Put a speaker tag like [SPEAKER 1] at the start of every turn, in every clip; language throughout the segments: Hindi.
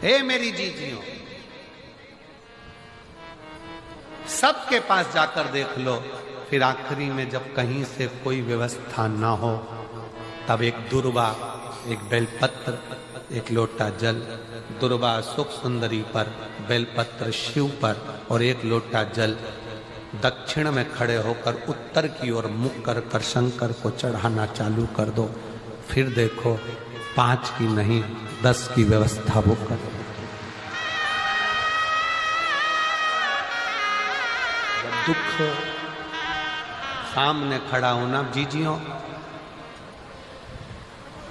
[SPEAKER 1] हे मेरी जीजियों, सबके पास जाकर देख लो। फिर आखिरी में जब कहीं से कोई व्यवस्था ना हो, तब एक दुर्वा, एक बेलपत्र, एक लोटा जल, दुर्वा सुख सुंदरी पर, बेलपत्र शिव पर और एक लोटा जल दक्षिण में खड़े होकर उत्तर की ओर मुख कर शंकर को चढ़ाना चालू कर दो। फिर देखो 5 की नहीं 10 की व्यवस्था वो कर दो। दुख सामने खड़ा होना जीजियों,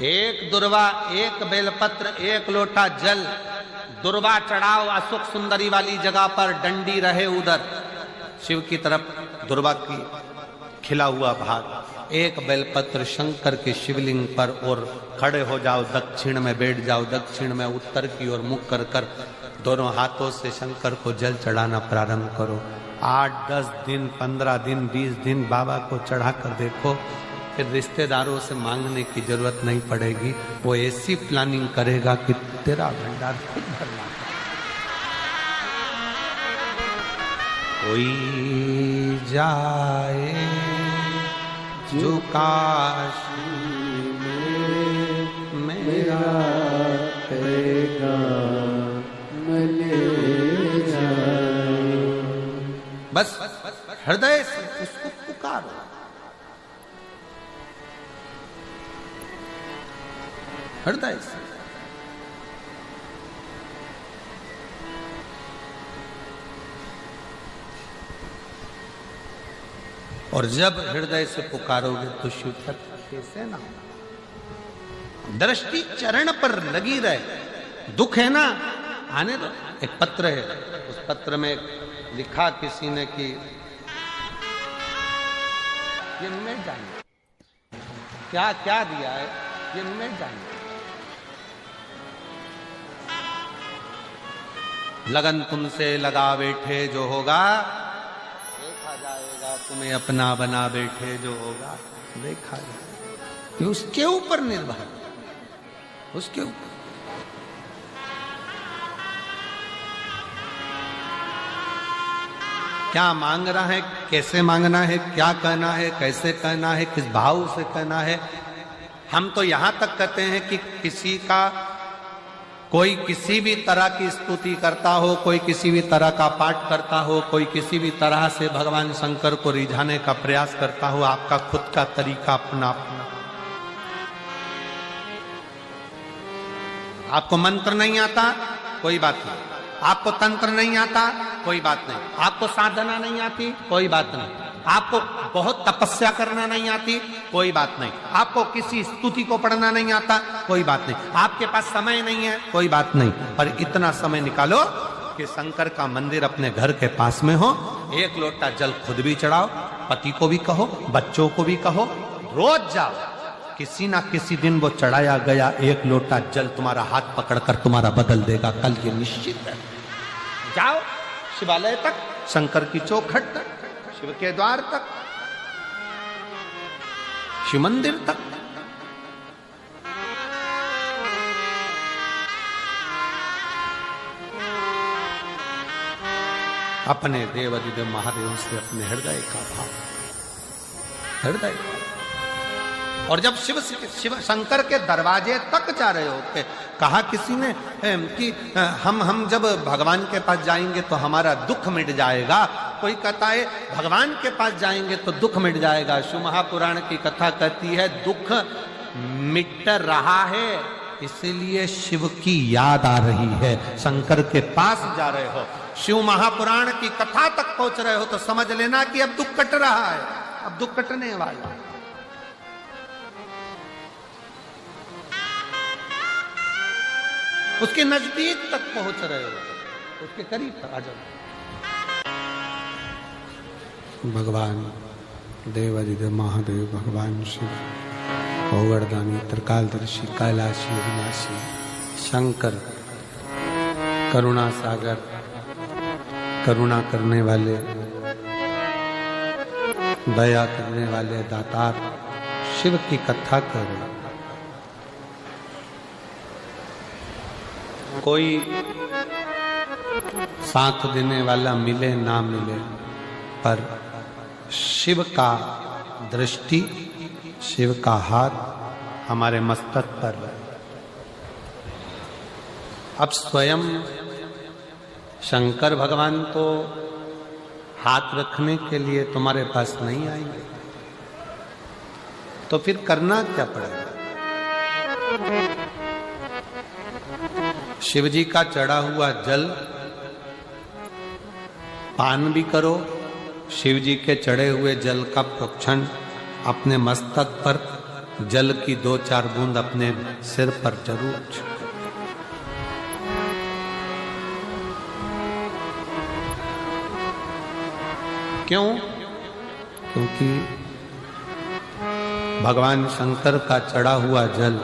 [SPEAKER 1] एक दुर्वा, एक बेलपत्र, एक लोटा जल, दुर्वा चढ़ाओ असुख सुंदरी वाली जगह पर, डंडी रहे उधर शिव की तरफ, दुर्वा की खिला हुआ भाग, एक बेलपत्र शंकर के शिवलिंग पर और खड़े हो जाओ, दक्षिण में बैठ जाओ, दक्षिण में उत्तर की ओर मुख कर दोनों हाथों से शंकर को जल चढ़ाना प्रारंभ करो। 8, 10 दिन, 15 दिन, 20 दिन बाबा को चढ़ा कर देखो, फिर रिश्तेदारों से मांगने की जरूरत नहीं पड़ेगी। वो ऐसी प्लानिंग करेगा कि तेरा भंडार खुद भरना। कोई जाए जो काशी में मेरा करेगा मले जाए। बस हृदय से उसको पुकारो। हृदय से। और जब हृदय से पुकारोगे तो शिव कैसे ना हो। दृष्टि चरण पर लगी रहे। दुख है ना, आने दो। एक पत्र है, उस पत्र में लिखा किसी ने कि ये मैं जाने क्या क्या दिया है, ये मैं जाने। लगन तुमसे लगा बैठे जो होगा देखा जाएगा, तुम्हें अपना बना बैठे जो होगा देखा जाएगा। ये उसके ऊपर निर्भर, उसके ऊपर। क्या मांग रहा है, कैसे मांगना है, क्या कहना है, कैसे कहना है, किस भाव से कहना है। हम तो यहां तक कहते हैं कि किसी का कोई किसी भी तरह की स्तुति करता हो, कोई किसी भी तरह का पाठ करता हो, कोई किसी भी तरह से भगवान शंकर को रिझाने का प्रयास करता हो, आपका खुद का तरीका अपना अपना। आपको मंत्र नहीं आता, कोई बात नहीं। आपको तंत्र नहीं आता, कोई बात नहीं। आपको साधना नहीं आती, कोई बात नहीं। आपको बहुत तपस्या करना नहीं आती, कोई बात नहीं। आपको किसी स्तुति को पढ़ना नहीं आता, कोई बात नहीं। आपके पास समय नहीं है, कोई बात नहीं। पर इतना समय निकालो कि शंकर का मंदिर अपने घर के पास में हो। एक लोटा जल खुद भी चढ़ाओ, पति को भी कहो, बच्चों को भी कहो, रोज जाओ। किसी ना किसी दिन वो चढ़ाया गया एक लोटा जल तुम्हारा हाथ पकड़कर तुम्हारा बदल देगा, कल ये निश्चित है। जाओ शिवालय तक, शंकर की चौखट तक, शिव के द्वार तक, शिव मंदिर तक। अपने देवाधिदेव महादेव से अपने हृदय का भाव, हृदय। और जब शिव शंकर के दरवाजे तक जा रहे होते, कहा किसी ने कि हम जब भगवान के पास जाएंगे तो हमारा दुख मिट जाएगा। कोई कहता है भगवान के पास जाएंगे तो दुख मिट जाएगा। शिव महापुराण की कथा कहती है दुख मिट रहा है, इसीलिए शिव की याद आ रही है। शंकर के पास जा रहे हो, शिव महापुराण की कथा तक पहुंच रहे हो तो समझ लेना कि अब दुख कट रहा है, अब दुख कटने वाला है। उसके नजदीक तक पहुंच रहे हो, उसके करीब आ जाओ। भगवान देवाधिदेव महादेव, भगवान शिव, औगड़दानी, त्रिकालदर्शी, कैलाशी, विनाशी, शंकर, करुणा सागर, करुणा करने वाले, दया करने वाले दातार शिव की कथा करो। कोई साथ देने वाला मिले ना मिले, पर शिव का दृष्टि, शिव का हाथ हमारे मस्तक पर है। अब स्वयं शंकर भगवान तो हाथ रखने के लिए तुम्हारे पास नहीं आएंगे, तो फिर करना क्या पड़ेगा? शिव जी का चढ़ा हुआ जल पान भी करो, शिव जी के चढ़े हुए जल का प्रोक्षण अपने मस्तक पर, जल की 2-4 बूंद अपने सिर पर जरूर छिड़को। क्यों? क्योंकि भगवान शंकर का चढ़ा हुआ जल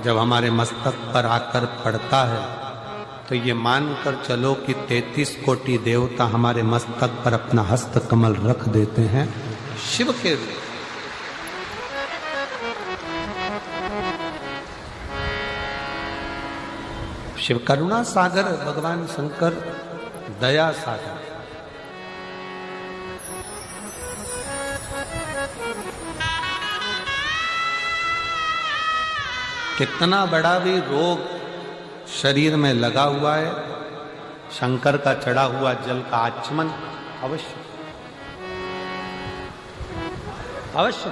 [SPEAKER 1] जब हमारे मस्तक पर आकर पड़ता है तो ये मानकर चलो कि 33 कोटि देवता हमारे मस्तक पर अपना हस्त कमल रख देते हैं शिव के रूप। शिव करुणा सागर, भगवान शंकर दया सागर। कितना बड़ा भी रोग शरीर में लगा हुआ है, शंकर का चढ़ा हुआ जल का आचमन अवश्य अवश्य।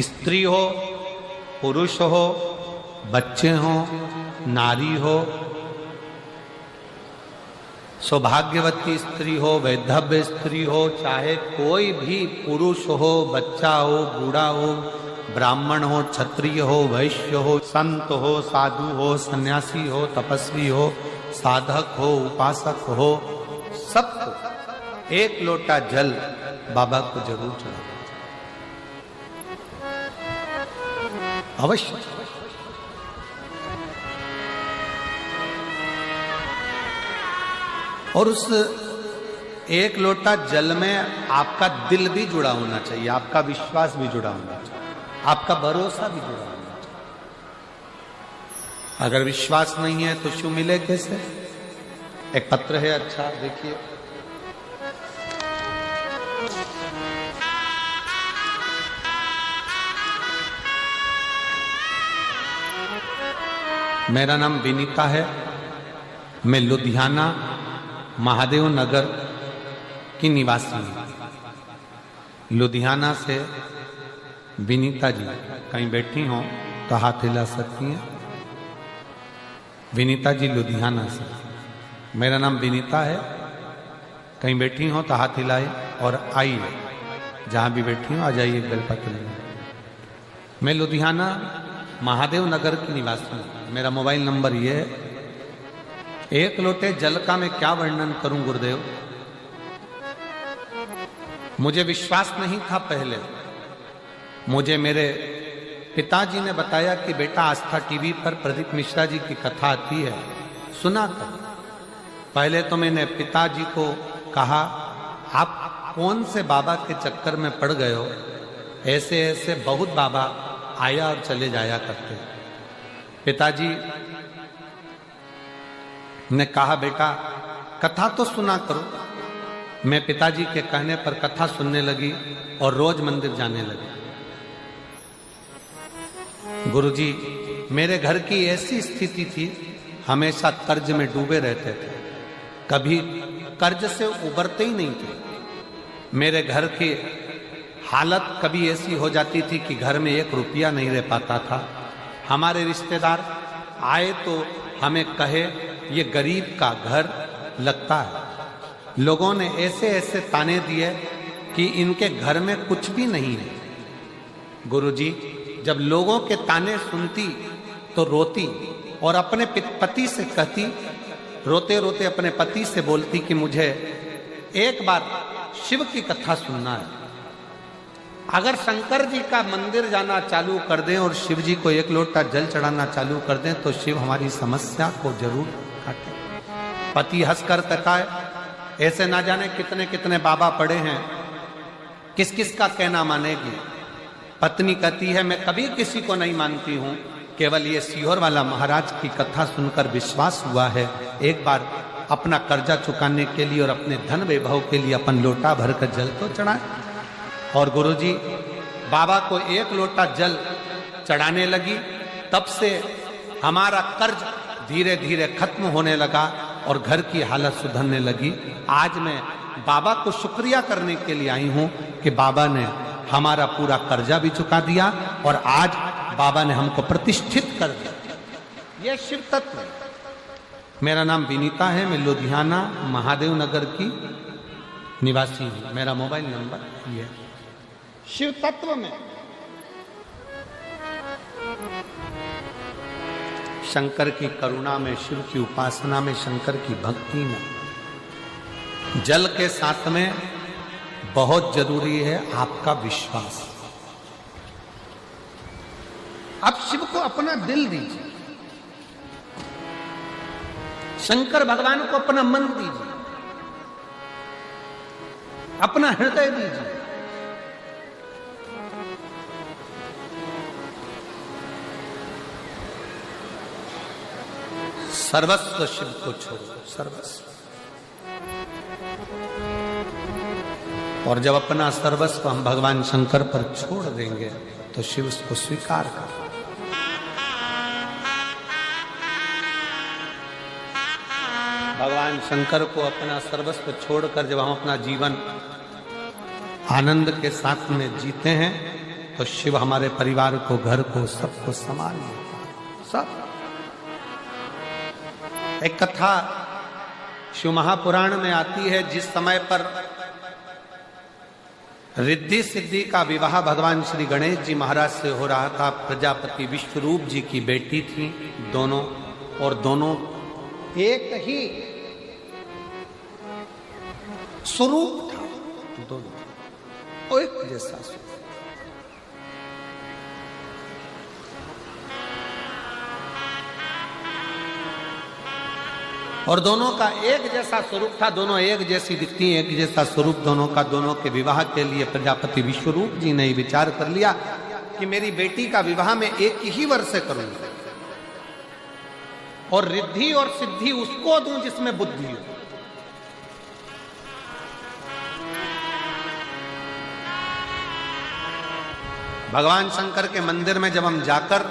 [SPEAKER 1] स्त्री हो, पुरुष हो, बच्चे हो, नारी हो, सौभाग्यवती स्त्री हो, वैधव्य स्त्री हो, चाहे कोई भी पुरुष हो, बच्चा हो, बूढ़ा हो, ब्राह्मण हो, क्षत्रिय हो, वैश्य हो, संत हो, साधु हो, सन्यासी हो, तपस्वी हो, साधक हो, उपासक हो, सबको एक लोटा जल बाबा को जरूर चढ़ाना अवश्य। और उस एक लोटा जल में आपका दिल भी जुड़ा होना चाहिए, आपका विश्वास भी जुड़ा होना चाहिए, आपका भरोसा भी जुड़ा होना चाहिए। अगर विश्वास नहीं है तो शिव मिले कैसे? एक पत्र है, अच्छा देखिए। मेरा नाम विनीता है, मैं लुधियाना महादेव नगर की निवासी हूँ। लुधियाना से विनीता जी कहीं बैठी हो तो हाथ हिला सकती हैं। विनीता जी लुधियाना से, मेरा नाम विनीता है, कहीं बैठी हो तो हाथ हिलाए और आइए, जहाँ भी बैठी हो आ जाइए बेलपत्र में। मैं लुधियाना महादेव नगर की निवासी हूँ। मेरा मोबाइल नंबर ये है। एक लोटे जल का मैं क्या वर्णन करूं गुरुदेव, मुझे विश्वास नहीं था पहले। मुझे मेरे पिताजी ने बताया कि बेटा आस्था टीवी पर प्रदीप मिश्रा जी की कथा आती है, सुना था। पहले तो मैंने पिताजी को कहा, आप कौन से बाबा के चक्कर में पड़ गए हो, ऐसे ऐसे बहुत बाबा आया और चले जाया करते। पिताजी ने कहा, बेटा कथा तो सुना करो। मैं पिताजी के कहने पर कथा सुनने लगी और रोज मंदिर जाने लगी। गुरुजी, मेरे घर की ऐसी स्थिति थी, हमेशा कर्ज में डूबे रहते थे, कभी कर्ज से उबरते ही नहीं थे। मेरे घर की हालत कभी ऐसी हो जाती थी कि घर में 1 रुपया नहीं रह पाता था। हमारे रिश्तेदार आए तो हमें कहे, ये गरीब का घर लगता है। लोगों ने ऐसे ऐसे ताने दिए कि इनके घर में कुछ भी नहीं है। गुरुजी, जब लोगों के ताने सुनती तो रोती और अपने पति से कहती, रोते रोते अपने पति से बोलती कि मुझे एक बार शिव की कथा सुनना है। अगर शंकर जी का मंदिर जाना चालू कर दें और शिव जी को 1 लोटा जल चढ़ाना चालू कर दें तो शिव हमारी समस्या को जरूर काटे। पति हंसकर कहता है, ऐसे ना जाने कितने कितने बाबा पड़े हैं, किस किस का कहना मानेगी। पत्नी कहती है मैं कभी किसी को नहीं मानती हूं, केवल ये सीहोर वाला महाराज की कथा सुनकर विश्वास हुआ है। एक बार अपना कर्जा चुकाने के लिए और अपने धन वैभव के लिए अपन लोटा भरकर जल तो चढ़ाए। और गुरुजी बाबा को एक लोटा जल चढ़ाने लगी, तब से हमारा कर्ज धीरे धीरे खत्म होने लगा और घर की हालत सुधरने लगी। आज मैं बाबा को शुक्रिया करने के लिए आई हूं कि बाबा ने हमारा पूरा कर्जा भी चुका दिया और आज बाबा ने हमको प्रतिष्ठित कर दिया। यह शिव तत्व। मेरा नाम विनीता है, मैं लुधियाना महादेव नगर की निवासी हूं। मेरा मोबाइल नंबर ये। शिव तत्व में शंकर की करुणा में, शिव की उपासना में, शंकर की भक्ति में, जल के साथ में बहुत जरूरी है आपका विश्वास। आप शिव को अपना दिल दीजिए, शंकर भगवान को अपना मन दीजिए, अपना हृदय दीजिए। सर्वस्व शिव को छोड़ो, सर्वस्व। और जब अपना सर्वस्व हम भगवान शंकर पर छोड़ देंगे तो शिव उसको स्वीकार कर। भगवान शंकर को अपना सर्वस्व छोड़कर जब हम अपना जीवन आनंद के साथ में जीते हैं तो शिव हमारे परिवार को, घर को, सबको संभाल लेता है, सब। एक कथा शिव महापुराण में आती है, जिस समय पर रिद्धि सिद्धि का विवाह भगवान श्री गणेश जी महाराज से हो रहा था। प्रजापति विश्वरूप जी की बेटी थी दोनों, और दोनों एक ही स्वरूप था, दोनों एक जैसा स्वरूप। और दोनों का एक जैसा स्वरूप था, दोनों एक जैसी दिखती, एक जैसा स्वरूप दोनों का। दोनों के विवाह के लिए प्रजापति विश्वरूप जी ने विचार कर लिया कि मेरी बेटी का विवाह मैं एक ही वर्ष से करूंगा और रिद्धि और सिद्धि उसको दूं जिसमें बुद्धि हो। भगवान शंकर के मंदिर में जब हम जाकर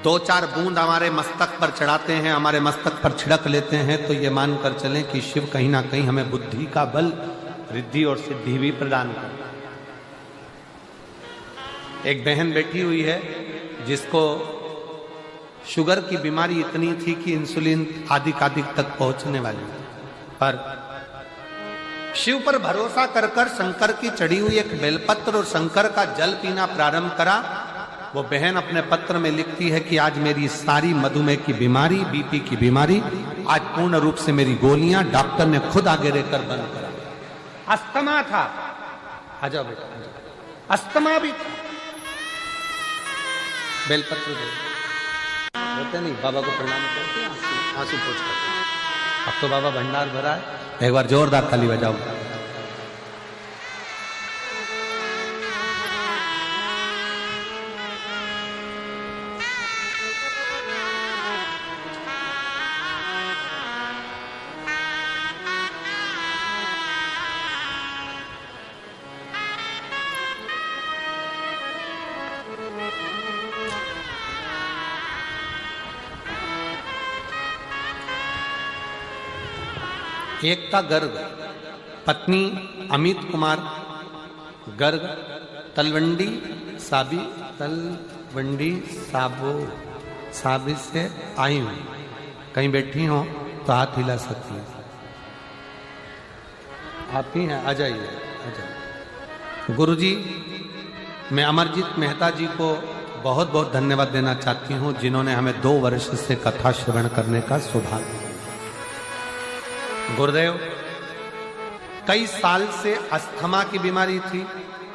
[SPEAKER 1] 2-4 बूंद हमारे मस्तक पर चढ़ाते हैं, हमारे मस्तक पर छिड़क लेते हैं, तो ये मानकर चलें कि शिव कहीं ना कहीं हमें बुद्धि का बल, रिद्धि और सिद्धि भी प्रदान करता है। एक बहन बैठी हुई है जिसको शुगर की बीमारी इतनी थी कि इंसुलिन आदि तक पहुंचने वाली थी, पर शिव पर भरोसा कर शंकर की चढ़ी हुई एक बेलपत्र और शंकर का जल पीना प्रारंभ करा। वो बहन अपने पत्र में लिखती है कि आज मेरी सारी मधुमेह की बीमारी, बीपी की बीमारी, आज पूर्ण रूप से मेरी गोलियां डॉक्टर ने खुद आगे रहकर बंद करा। अस्थमा था, आ जाओ बेटा, आ जाओ। अस्थमा भी था। बेलपत्र बोलते नहीं, बाबा को प्रणाम करते हैं, आंसू पोंछ करते। अब तो बाबा भंडार भरा है, एक बार जोरदार ताली बजाओ। एकता गर्ग, पत्नी अमित कुमार गर्ग, तलवंडी साबी से आई हूं। कहीं बैठी हो तो हाथ हिला सकती है। आप ही हैं, आ जाइए, आ जाइए। गुरुजी, मैं अमरजीत मेहता जी को बहुत बहुत धन्यवाद देना चाहती हूं, जिन्होंने हमें 2 वर्ष से कथा श्रवण करने का सौभाग्य दिया। गुरुदेव, कई साल से अस्थमा की बीमारी थी,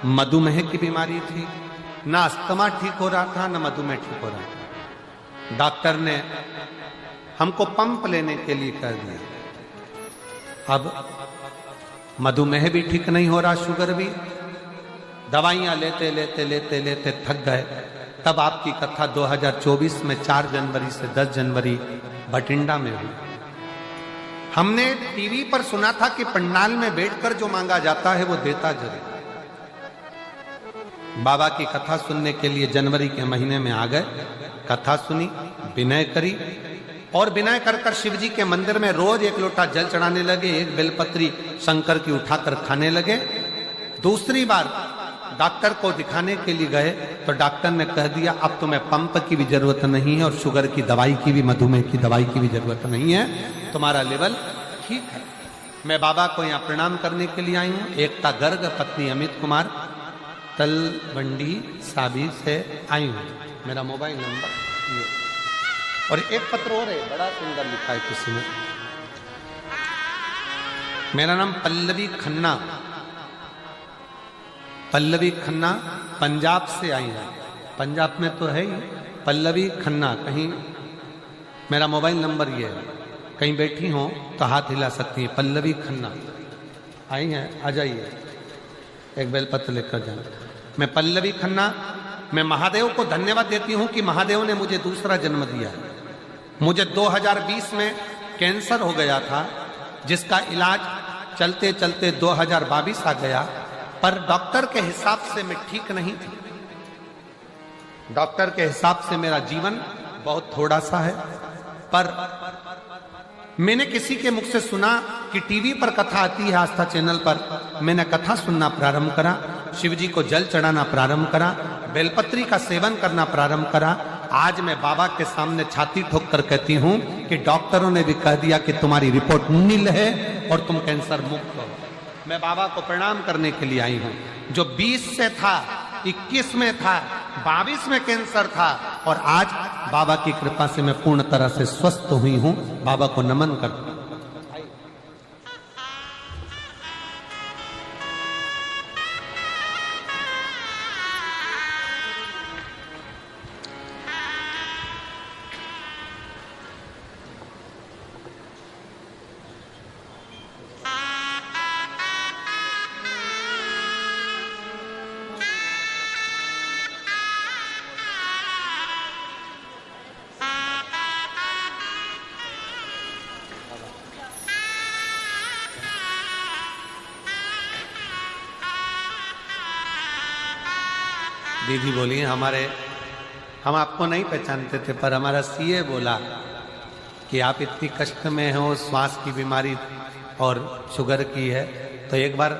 [SPEAKER 1] मधुमेह की बीमारी थी। ना अस्थमा ठीक हो रहा था, ना मधुमेह ठीक हो रहा था। डॉक्टर ने हमको पंप लेने के लिए कह दिया। अब मधुमेह भी ठीक नहीं हो रहा, शुगर भी, दवाइयां लेते लेते लेते लेते थक गए। तब आपकी कथा 2024 में 4 जनवरी से 10 जनवरी बठिंडा में हुई। हमने टीवी पर सुना था कि पंडाल में बैठकर जो मांगा जाता है वो देता जरूर। बाबा की कथा सुनने के लिए जनवरी के महीने में आ गए, कथा सुनी, विनय करी और विनय कर कर शिव जी के मंदिर में रोज 1 लोटा जल चढ़ाने लगे, 1 बेलपत्री शंकर की उठाकर खाने लगे। दूसरी बार डॉक्टर को दिखाने के लिए गए तो डॉक्टर ने कह दिया अब तुम्हें पंप की भी जरूरत नहीं है और शुगर की दवाई की भी, मधुमेह की दवाई की भी जरूरत नहीं है, तुम्हारा लेवल ठीक है। मैं बाबा को यहाँ प्रणाम करने के लिए आई हूँ। एकता गर्ग, पत्नी अमित कुमार, तलवंडी साबी से आई हूँ। मेरा मोबाइल नंबर ये और एक पत्र और है, बड़ा सुंदर लिखा है किसी ने। मेरा नाम पल्लवी खन्ना, पल्लवी खन्ना पंजाब से आई है। पंजाब में तो है ही पल्लवी खन्ना। कहीं मेरा मोबाइल नंबर ये है, कहीं बैठी हो तो हाथ हिला सकती हैं। पल्लवी खन्ना आई हैं, आ जाइए, एक बेलपत्र लेकर जाना। मैं पल्लवी खन्ना, मैं महादेव को धन्यवाद देती हूं कि महादेव ने मुझे दूसरा जन्म दिया। मुझे 2020 में कैंसर हो गया था, जिसका इलाज चलते चलते 2022 आ गया, पर डॉक्टर के हिसाब से मैं ठीक नहीं थी। डॉक्टर के हिसाब से मेरा जीवन बहुत थोड़ा सा है। पर मैंने किसी के मुख से सुना कि टीवी पर कथा आती है, आस्था चैनल पर। मैंने कथा सुनना प्रारंभ करा, शिव जी को जल चढ़ाना प्रारंभ करा, बेलपत्री का सेवन करना प्रारंभ करा। आज मैं बाबा के सामने छाती ठोक कर कहती हूं कि डॉक्टरों ने भी कह दिया कि तुम्हारी रिपोर्ट नील है और तुम कैंसर मुक्त हो। मैं बाबा को प्रणाम करने के लिए आई हूं। जो 20 से था, 21 में था, 22 में कैंसर था और आज बाबा की कृपा से मैं पूर्ण तरह से स्वस्थ हुई हूं। बाबा को नमन करता हूं। दीदी बोली हम आपको नहीं पहचानते थे, पर हमारा सीए बोला कि आप इतनी कष्ट में हो, श्वास की बीमारी और शुगर की है, तो एक बार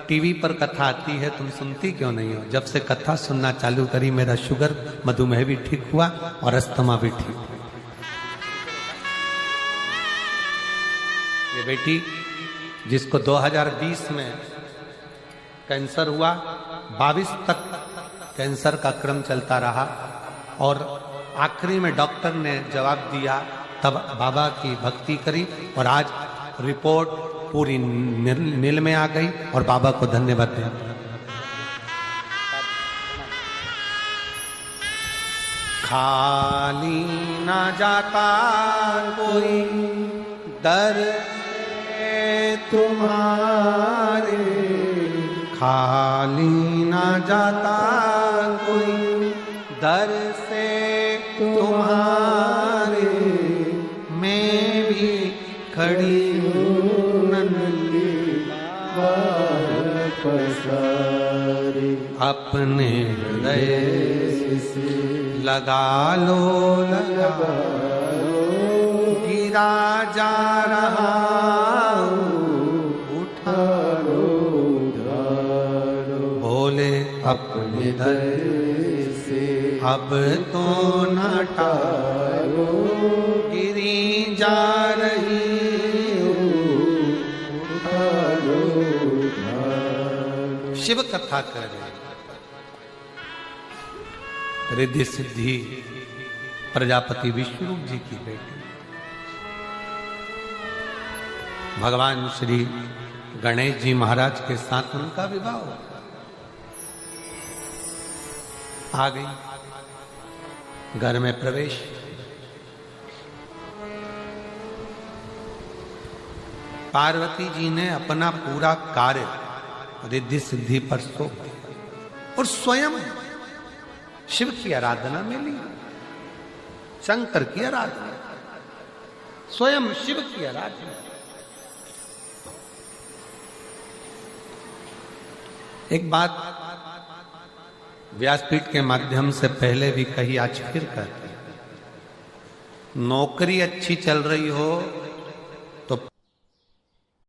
[SPEAKER 1] टीवी पर कथा आती है, तुम सुनती क्यों नहीं हो? जब से कथा सुनना चालू करी, मेरा शुगर, मधुमेह भी ठीक हुआ और अस्थमा भी ठीक हुआ। ये बेटी जिसको 2020 में कैंसर हुआ, 22 तक कैंसर का क्रम चलता रहा और आखिरी में डॉक्टर ने जवाब दिया, तब बाबा की भक्ति करी और आज रिपोर्ट पूरी नील में आ गई और बाबा को धन्यवाद दें। खाली ना जाता कोई दर से तुम्हारे, खाली ना जाता कोई दर से तुम्हारे, मैं भी खड़ी हूँ नन्ही पसारे, अपने हृदय से लगा लो, लगा लो, गिरा जा रहा उठा लो, बोले अपने दर से अब तो न टालो, गिरी जा रही उठा लो। शिव कथा कर रहे, रिद्धि सिद्धि प्रजापति विष्णु जी की बेटी, भगवान श्री गणेश जी महाराज के साथ उनका विवाह हुआ। आ गई घर में प्रवेश। पार्वती जी ने अपना पूरा कार्य रिद्धि सिद्धि पर सौंप दिया। और स्वयं शिव की आराधना में ली, शंकर की आराधना, स्वयं शिव की आराधना। एक बात व्यासपीठ के माध्यम से पहले भी कही, आज फिर कहते, नौकरी अच्छी चल रही हो